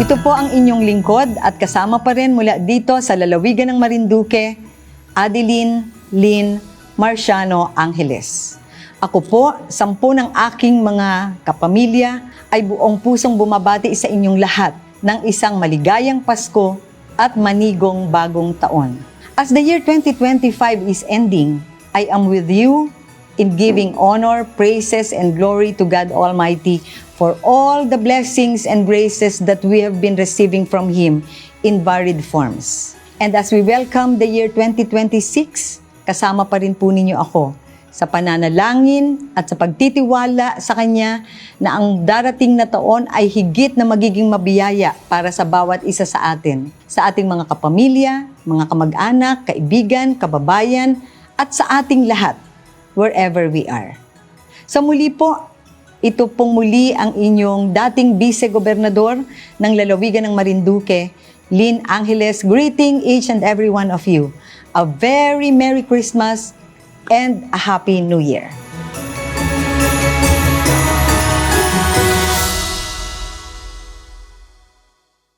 Ito po ang inyong lingkod at kasama pa rin mula dito sa lalawigan ng Marinduque, Adeline Lynn Marciano Angeles. Ako po, 10 ng aking mga kapamilya ay buong pusong bumabati sa inyong lahat ng isang maligayang Pasko at manigong bagong taon. As the year 2025 is ending, I am with you in giving honor, praises, and glory to God Almighty for all the blessings and graces that we have been receiving from Him in varied forms. And as we welcome the year 2026, kasama pa rin po ninyo ako sa pananalangin at sa pagtitiwala sa Kanya na ang darating na taon ay higit na magiging mabiyaya para sa bawat isa sa atin, sa ating mga kapamilya, mga kamag-anak, kaibigan, kababayan, at sa ating lahat, wherever we are. Sa muli po, ito pong muli ang inyong dating Vice-Gobernador ng lalawigan ng Marinduque, Lynn Angeles, greeting each and every one of you. A very Merry Christmas and a Happy New Year.